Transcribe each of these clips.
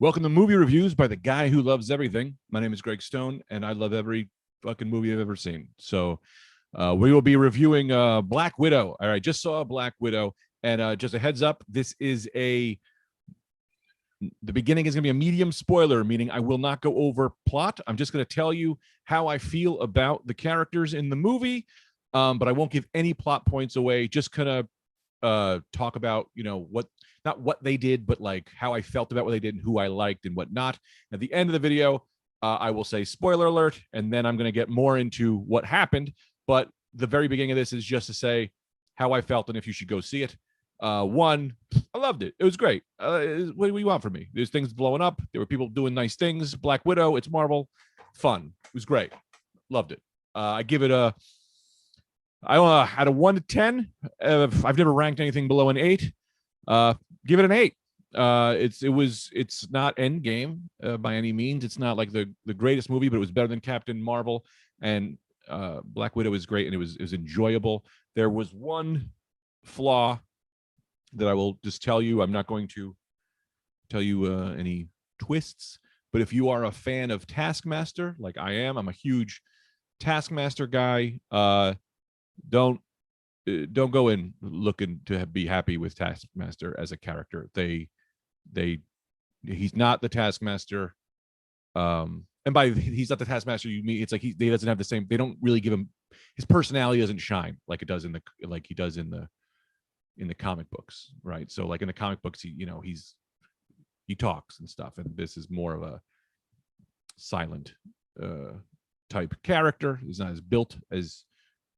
Welcome to Movie Reviews by the guy who loves everything. My name is Greg Stone, and I love every fucking movie I've ever seen. So we will be reviewing Black Widow. All right, just saw Black Widow, and just a heads up, this is the beginning is going to be a medium spoiler, meaning I will not go over plot. I'm just going to tell you how I feel about the characters in the movie, but I won't give any plot points away. Just kind of talk about, not what they did, but like how I felt about what they did and who I liked and what not. At the end of the video, I will say spoiler alert, and then I'm going to get more into what happened. But the very beginning of this is just to say how I felt and if you should go see it. One, I loved it. It was great. What do you want from me? There's things blowing up. There were people doing nice things. Black Widow, it's Marvel. Fun. It was great. Loved it. I give it out of 1 to 10. I've never ranked anything below an 8. Give it an 8. It's not Endgame by any means. It's not like the greatest movie, but it was better than Captain Marvel. And Black Widow was great, and it was enjoyable. There was one flaw that I will just tell you. I'm not going to tell you any twists, but if you are a fan of Taskmaster, like I am, I'm a huge Taskmaster guy. Don't go in looking to be happy with Taskmaster as a character. He's not the Taskmaster. And by he's not the Taskmaster, you mean it's like he doesn't have the same. They don't really give him, his personality doesn't shine like it does in the comic books, right? So like in the comic books, he talks and stuff, and this is more of a silent type character. He's not as built as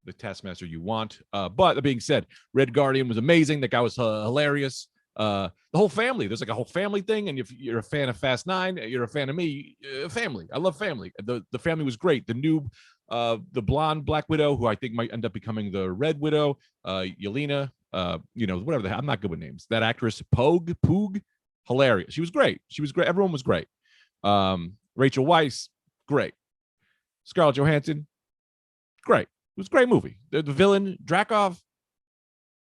the Taskmaster you want. But that being said, Red Guardian was amazing. That guy was hilarious. The whole family, there's like a whole family thing. And if you're a fan of Fast 9, you're a fan of me. Family. I love family. The family was great. The blonde Black Widow, who I think might end up becoming the Red Widow, Yelena, whatever the hell. I'm not good with names. That actress, Poog, hilarious. She was great. Everyone was great. Rachel Weisz, great. Scarlett Johansson, great. It was a great movie. The villain, Drakov,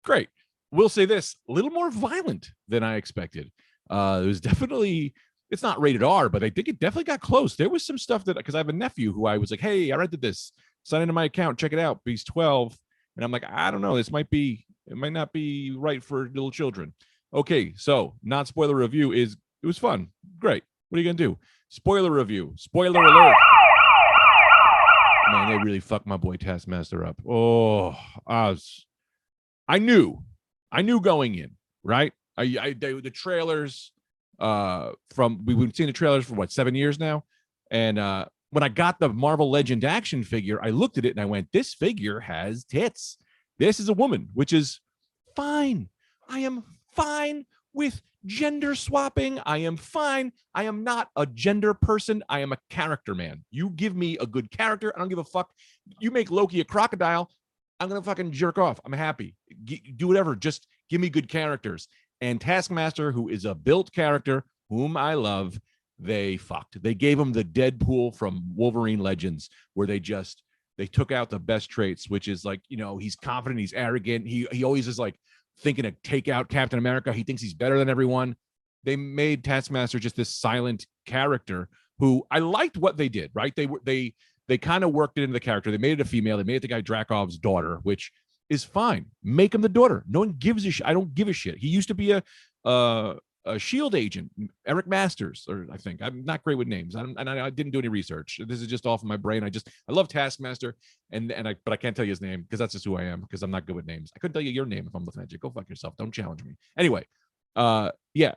great. We'll say this, a little more violent than I expected. It was definitely, it's not rated R, but I think it definitely got close. There was some stuff because I have a nephew who I was like, hey, I rented this. Sign into my account, check it out. He's 12. And I'm like, I don't know. It might not be right for little children. Okay, so not spoiler review it was fun. Great. What are you going to do? Spoiler review. Spoiler alert. Man, they really fucked my boy Taskmaster up. Oh, I knew going in, right? The trailers we've been seeing the trailers for 7 years now, and when I got the Marvel Legend action figure, I looked at it and I went, this figure has tits. This is a woman, which is fine. I am fine with gender swapping. I am fine. I am not a gender person. I am a character man. You give me a good character, I don't give a fuck. You make Loki a crocodile, I'm gonna fucking jerk off. I'm happy. Do whatever. Just give me good characters. And Taskmaster, who is a built character, whom I love, they fucked. They gave him the Deadpool from Wolverine Legends, where they took out the best traits, which is like, he's confident, he's arrogant. He always is like thinking to take out Captain America. He thinks he's better than everyone. They made Taskmaster just this silent character who I liked what they did, right? They kind of worked it into the character. They made it a female. They made it the guy Drakov's daughter, which is fine. Make him the daughter. No one gives a shit. I don't give a shit. He used to be a SHIELD agent, Eric Masters, or I think. I'm not great with names. I didn't do any research. This is just off of my brain. I love Taskmaster, but I can't tell you his name because that's just who I am, because I'm not good with names. I couldn't tell you your name if I'm looking at you. Go fuck yourself. Don't challenge me. Anyway, yeah,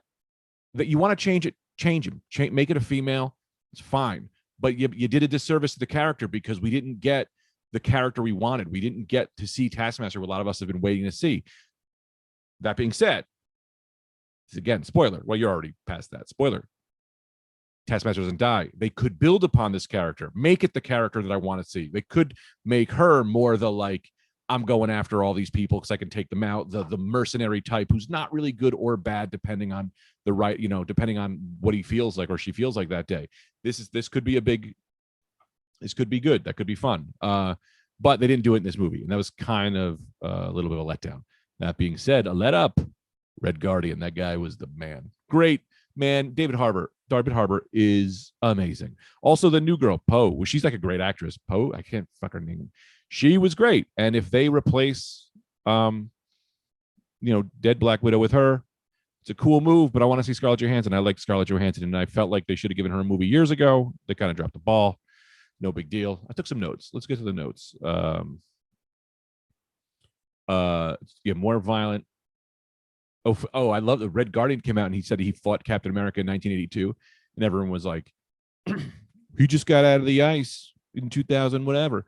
that you want to change it, change him. Make it a female. It's fine. But you did a disservice to the character, because we didn't get the character we wanted. We didn't get to see Taskmaster, what a lot of us have been waiting to see. That being said, again, spoiler. Well, you're already past that. Spoiler. Taskmaster doesn't die. They could build upon this character, make it the character that I want to see. They could make her more the like, I'm going after all these people because I can take them out. The mercenary type who's not really good or bad, depending on depending on what he feels like or she feels like that day. This could be this could be good. That could be fun. But they didn't do it in this movie, and that was kind of a little bit of a letdown. That being said, a let up. Red Guardian, that guy was the man. Great. man, David Harbour is amazing. Also, the new girl, Poe, well, she's like a great actress. Poe, I can't fuck her name. She was great. And if they replace, dead Black Widow with her, it's a cool move. But I want to see Scarlett Johansson. I like Scarlett Johansson, and I felt like they should have given her a movie years ago. They kind of dropped the ball. No big deal. I took some notes. Let's get to the notes. More violent. I love the Red Guardian came out and he said he fought Captain America in 1982, and everyone was like, he just got out of the ice in 2000, whatever.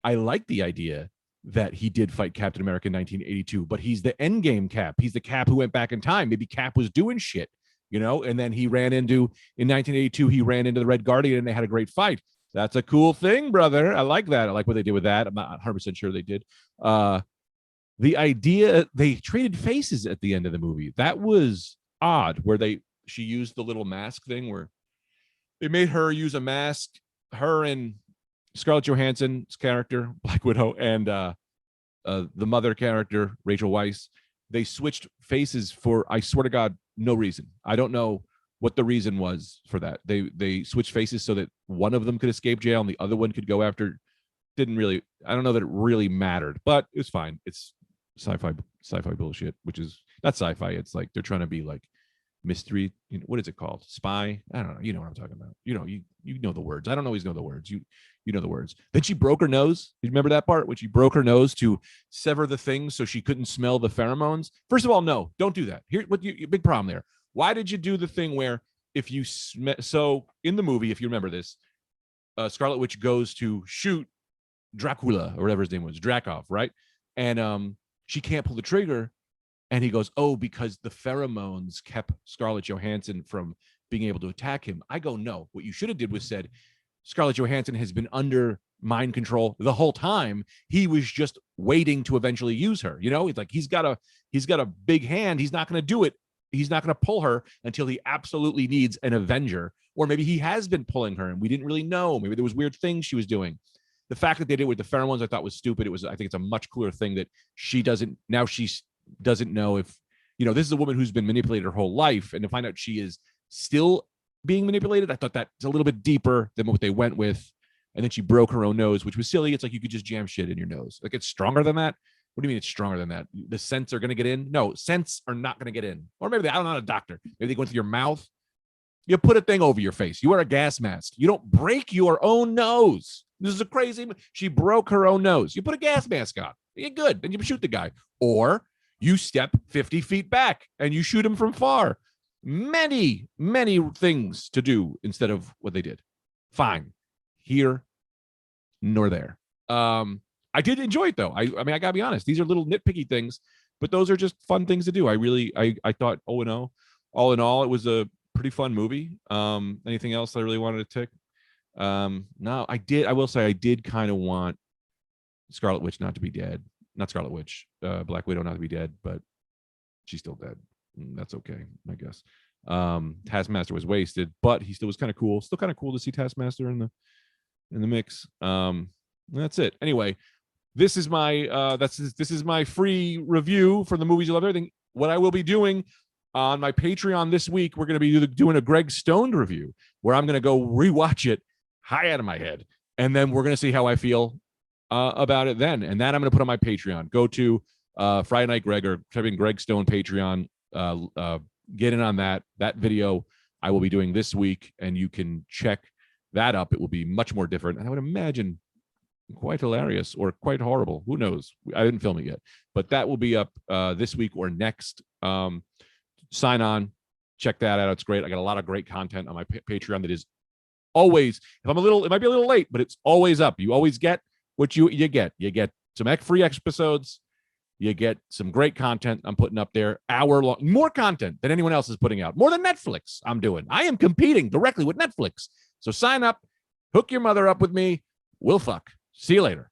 I like the idea that he did fight Captain America in 1982, but he's the Endgame Cap. He's the Cap who went back in time. Maybe Cap was doing shit, and then in 1982, he ran into the Red Guardian and they had a great fight. That's a cool thing, brother. I like that. I like what they did with that. I'm not 100% sure they did. The idea they traded faces at the end of the movie, that was odd, where she used the little mask thing where they made her use a mask, her and Scarlett Johansson's character Black Widow and the mother character Rachel Weisz. They switched faces for, I swear to God, no reason. I don't know what the reason was for that. They switched faces so that one of them could escape jail and the other one could go after. I don't know that it really mattered, but it was fine. It's sci-fi bullshit, which is not sci-fi. It's like they're trying to be like mystery. What is it called? Spy? I don't know. You know what I'm talking about. You know the words. I don't always know the words. You know the words. Then she broke her nose. You remember that part when she broke her nose to sever the thing so she couldn't smell the pheromones? First of all, no, don't do that. Here, big problem there. Why did you do the thing where if you so in the movie, if you remember this, Scarlet Witch goes to shoot Dracula or whatever his name was, Dracov, right? And she can't pull the trigger, and he goes, "Oh, because the pheromones kept Scarlett Johansson from being able to attack him." I go, "No. What you should have did was said, Scarlett Johansson has been under mind control the whole time. He was just waiting to eventually use her. It's like he's got a big hand. He's not going to do it. He's not going to pull her until he absolutely needs an Avenger, or maybe he has been pulling her and we didn't really know. Maybe there was weird things she was doing." The fact that they did with the pheromones, I thought was stupid. I think it's a much cooler thing that she doesn't know if, this is a woman who's been manipulated her whole life, and to find out she is still being manipulated, I thought that's a little bit deeper than what they went with. And then she broke her own nose, which was silly. It's like you could just jam shit in your nose. Like, it's stronger than that. What do you mean it's stronger than that? The scents are going to get in? No, scents are not going to get in. Or maybe I'm not a doctor. Maybe they go into your mouth. You put a thing over your face. You wear a gas mask. You don't break your own nose. This is a crazy. She broke her own nose. You put a gas mask on. You're good. Then you shoot the guy. Or you step 50 feet back and you shoot him from far. Many, many things to do instead of what they did. Fine. Here nor there. I did enjoy it though. I mean, I gotta be honest. These are little nitpicky things, but those are just fun things to do. I thought, all in all, it was a pretty fun movie. Anything else I really wanted to tick? No, I will say I did kind of want Scarlet Witch not to be dead. Not Scarlet Witch, Black Widow not to be dead, but she's still dead. That's okay, I guess. Taskmaster was wasted, but he still was kind of cool. Still kind of cool to see Taskmaster in the mix. That's it. Anyway, this is my free review for the movies you love. Everything. What I will be doing on my Patreon this week, we're going to be doing a Greg Stone review where I'm going to go rewatch it high out of my head, and then we're going to see how I feel about it then. And that I'm going to put on my Patreon. Go to Friday Night Greg or type in Greg Stone Patreon. Get in on that video I will be doing this week, and you can check that up. It will be much more different, and I would imagine quite hilarious or quite horrible. Who knows? I didn't film it yet, but that will be up this week or next. Sign on, check that out. It's great. I got a lot of great content on my Patreon that is always, it might be a little late, but it's always up. You always get what you get. You get some free episodes. You get some great content I'm putting up there, hour-long, more content than anyone else is putting out, more than Netflix I'm doing. I am competing directly with Netflix. So sign up, hook your mother up with me. We'll fuck. See you later.